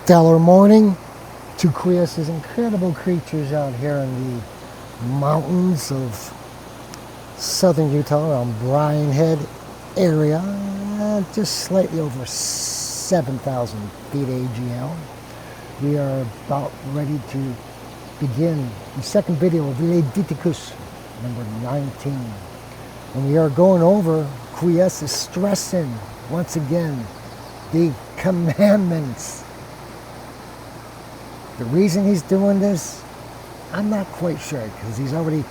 stellar morning to Quios's incredible creatures out here in the mountains of southern Utah around Bryan Head area, just slightly over 7,000 feet AGL. We are about ready to begin the second video of Leviticus number 19. And we are going over, Quios is stressing once again the commandments. The reason he's doing this, I'm not quite sure, because he's already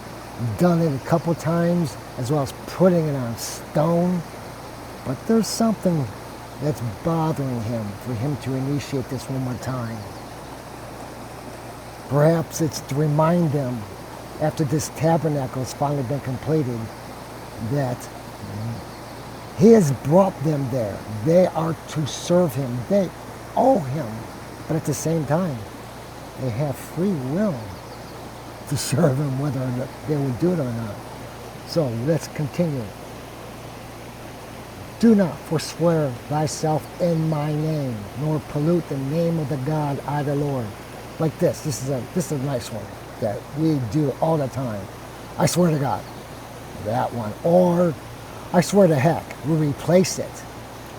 done it a couple times, as well as putting it on stone. But there's something that's bothering him for him to initiate this one more time. Perhaps it's to remind them, after this tabernacle has finally been completed, that he has brought them there. They are to serve him. They owe him. But at the same time, they have free will to serve him, whether or not they will do it or not. So let's continue. Do not forswear thyself in my name, nor pollute the name of the God I the Lord. Like this. This is a nice one that we do all the time. I swear to God. That one. Or I swear to heck. We replace it.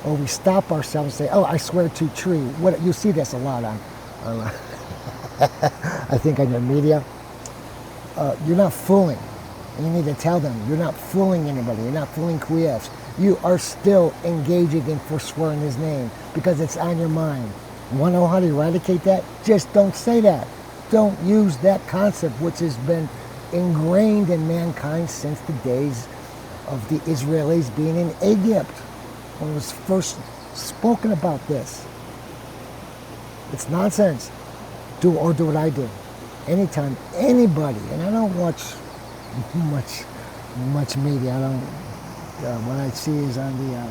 Or we stop ourselves and say, oh, I swear to tree. What, you see this a lot on I think on your media. You're not fooling. And you need to tell them, you're not fooling anybody. You're not fooling Quios. You are still engaging in forswearing his name because it's on your mind. You want to know how to eradicate that? Just don't say that. Don't use that concept which has been ingrained in mankind since the days of the Israelis being in Egypt, when it was first spoken about this. It's nonsense. Do what I do. Anytime, anybody, and I don't watch much media. I don't. What I see is on the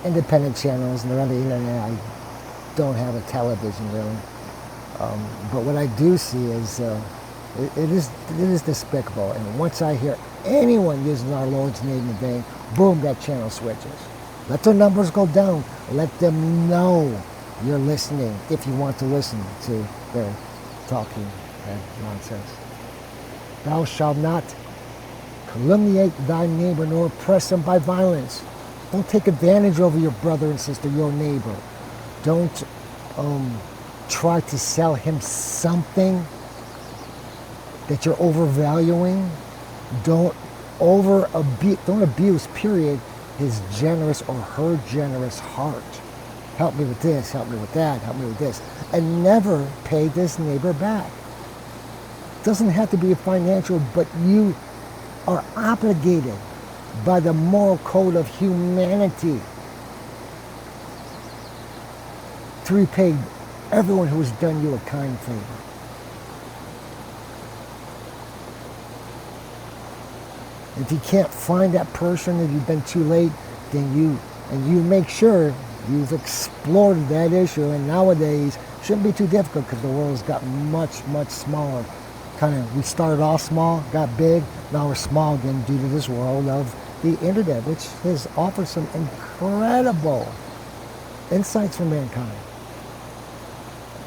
independent channels and around the internet. I don't have a television really. But what I do see is it is despicable. And once I hear anyone using our Lord's name in vain, boom, that channel switches. Let their numbers go down. Let them know you're listening if you want to listen to their talking and nonsense. Thou shalt not calumniate thy neighbor nor oppress him by violence. Don't take advantage over your brother and sister, your neighbor. Don't try to sell him something that you're overvaluing. Don't abuse, period, his generous or her generous heart. Help me with this, help me with that, help me with this. And never pay this neighbor back. It doesn't have to be financial, but you are obligated by the moral code of humanity to repay everyone who has done you a kind favor. If you can't find that person, if you've been too late, then you make sure you've explored that issue. And nowadays, it shouldn't be too difficult because the world's got much, much smaller. We started off small, got big, now we're small again due to this world of the internet, which has offered some incredible insights for mankind.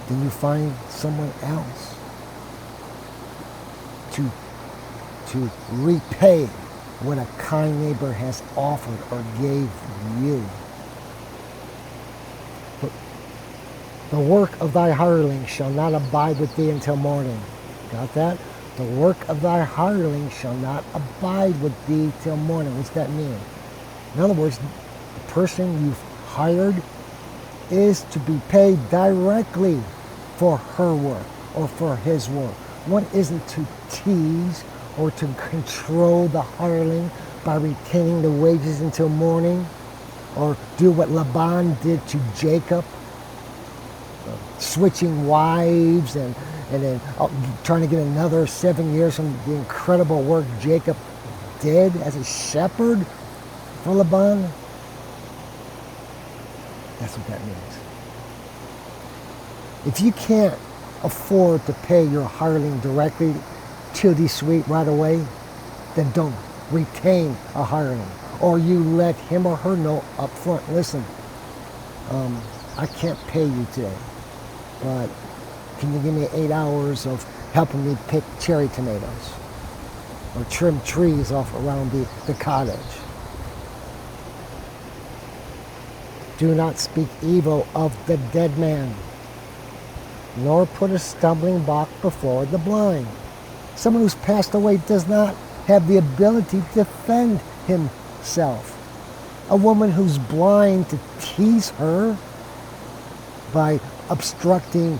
Then you find someone else to repay what a kind neighbor has offered or gave you. But the work of thy hireling shall not abide with thee until morning. Got that? The work of thy hireling shall not abide with thee till morning. What's that mean? In other words, the person you've hired is to be paid directly for her work or for his work. One isn't to tease or to control the hireling by retaining the wages until morning, or do what Laban did to Jacob, switching wives and then trying to get another 7 years from the incredible work Jacob did as a shepherd for Laban. That's what that means. If you can't afford to pay your hireling directly to the suite right away, then don't retain a hireling. Or you let him or her know up front, listen, I can't pay you today. but can you give me 8 hours of helping me pick cherry tomatoes or trim trees off around the cottage? Do not speak evil of the dead man, nor put a stumbling block before the blind. Someone who's passed away does not have the ability to defend himself. A woman who's blind, to tease her by obstructing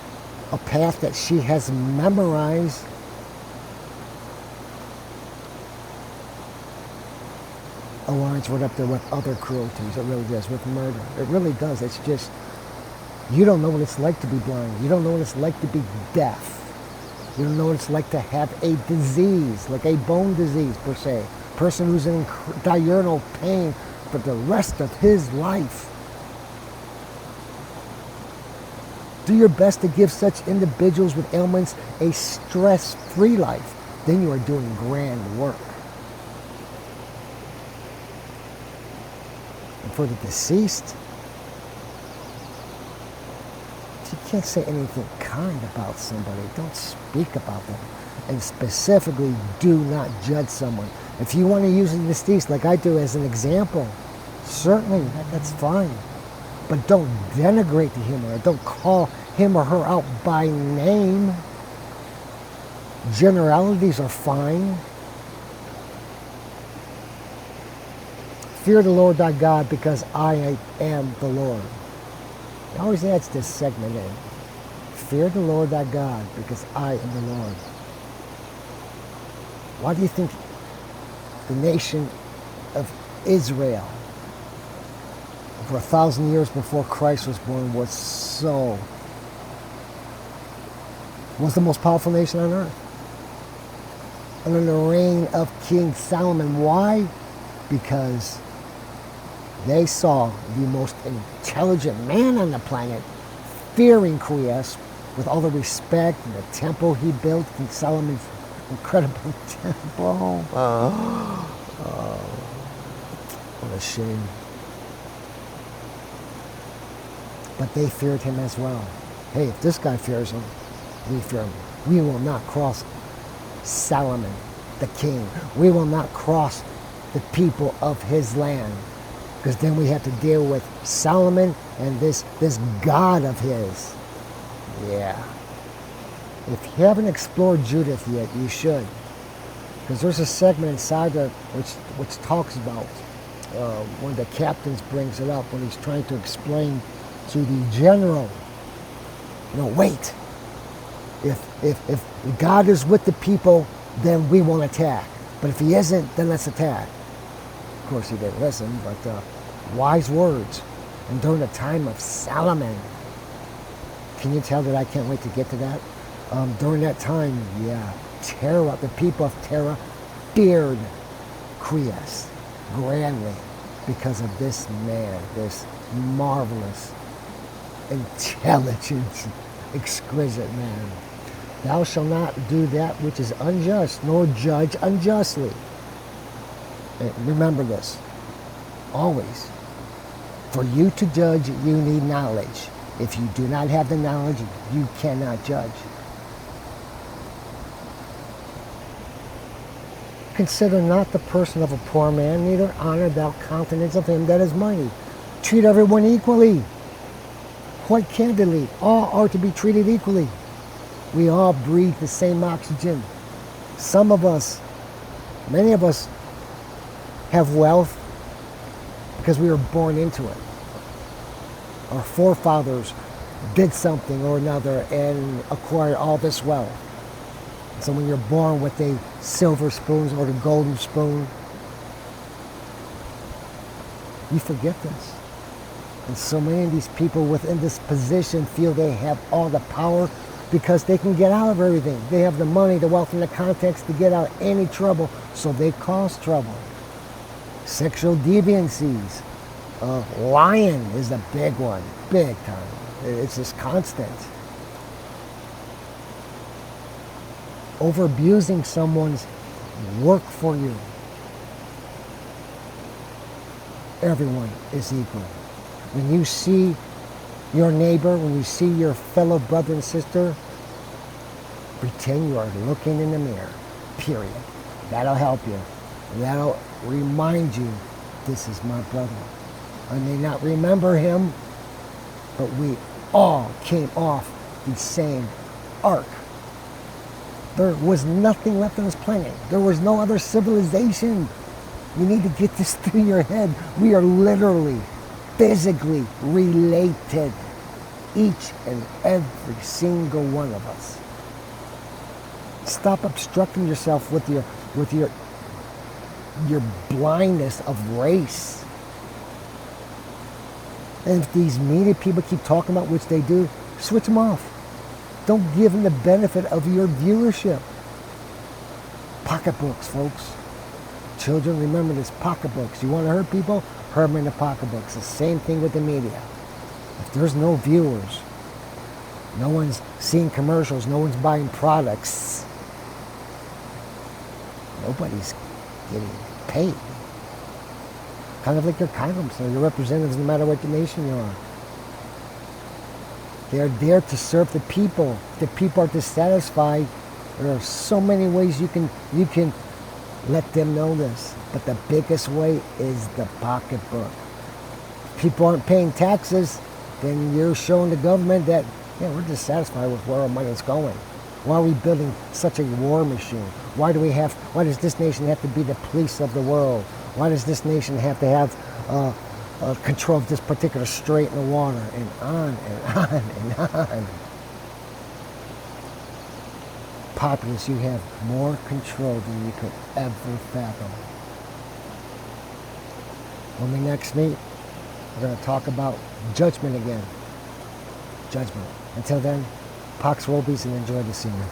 a path that she has memorized. Aligns right up there with other cruelties. It really does, with murder. It really does. It's just, you don't know what it's like to be blind. You don't know what it's like to be deaf. You don't know what it's like to have a disease, like a bone disease per se. Person who's in diurnal pain for the rest of his life. Do your best to give such individuals with ailments a stress-free life. Then you are doing grand work. And for the deceased, you can't say anything kind about somebody. Don't speak about them. And specifically, do not judge someone. If you want to use the deceased like I do as an example, certainly that's fine. But don't denigrate him or don't call him or her out by name. Generalities are fine. Fear the Lord thy God, because I am the Lord. It always adds this segment in. Fear the Lord thy God, because I am the Lord. Why do you think the nation of Israel, for 1,000 years before Christ was born, was the most powerful nation on earth? Under the reign of King Solomon. Why? Because they saw the most intelligent man on the planet fearing Quies with all the respect and the temple he built, King Solomon's incredible temple. What a shame. But they feared him as well. Hey, if this guy fears him, we fear him. We will not cross Solomon, the king. We will not cross the people of his land. Because then we have to deal with Solomon and this God of his. Yeah. If you haven't explored Judith yet, you should. Because there's a segment inside there which talks about, one of the captains brings it up when he's trying to explain to the general, wait. If God is with the people, then we won't attack. But if he isn't, then let's attack. Of course, he didn't listen, but wise words. And during the time of Solomon, can you tell that I can't wait to get to that? During that time, Terah, the people of Terah, feared Quies grandly because of this man, this marvelous, intelligent, exquisite man. Thou shalt not do that which is unjust, nor judge unjustly. And remember this, always. For you to judge, you need knowledge. If you do not have the knowledge, you cannot judge. Consider not the person of a poor man, neither honor thou countenance of him that is mighty. Treat everyone equally. Quite candidly, all are to be treated equally. We all breathe the same oxygen. Some of us, many of us, have wealth because we were born into it. Our forefathers did something or another and acquired all this wealth. So when you're born with a silver spoon or the golden spoon, you forget this. And so many of these people within this position feel they have all the power because they can get out of everything. They have the money, the wealth, and the contacts to get out of any trouble, so they cause trouble. Sexual deviancies. Lying is a big one, big time. It's just constant. Over-abusing someone's work for you. Everyone is equal. When you see your neighbor, when you see your fellow brother and sister, pretend you are looking in the mirror, period. That'll help you. That'll remind you, this is my brother. I may not remember him, but we all came off the same ark. There was nothing left on this planet. There was no other civilization. You need to get this through your head. We are literally, physically related. Each and every single one of us. Stop obstructing yourself with your blindness of race. And if these media people keep talking about, which they do, switch them off. Don't give them the benefit of your viewership. Pocketbooks, folks. Children, remember this, pocketbooks. You want to hurt people? Hurt them in the pocketbooks. The same thing with the media. If there's no viewers, no one's seeing commercials, no one's buying products, nobody's getting paid. Kind of like your Congress or your representatives, no matter what the nation you are. They are there to serve the people. If the people are dissatisfied, there are so many ways you can let them know this. But the biggest way is the pocketbook. If people aren't paying taxes, then you're showing the government that, yeah, we're dissatisfied with where our money is going. Why are we building such a war machine? Why does this nation have to be the police of the world? Why does this nation have to have control of this particular strait in the water? And on and on and on. Populace, you have more control than you could ever fathom. When we next meet, we're going to talk about judgment again. Judgment. Until then, Pax Vobis and enjoy the scenery.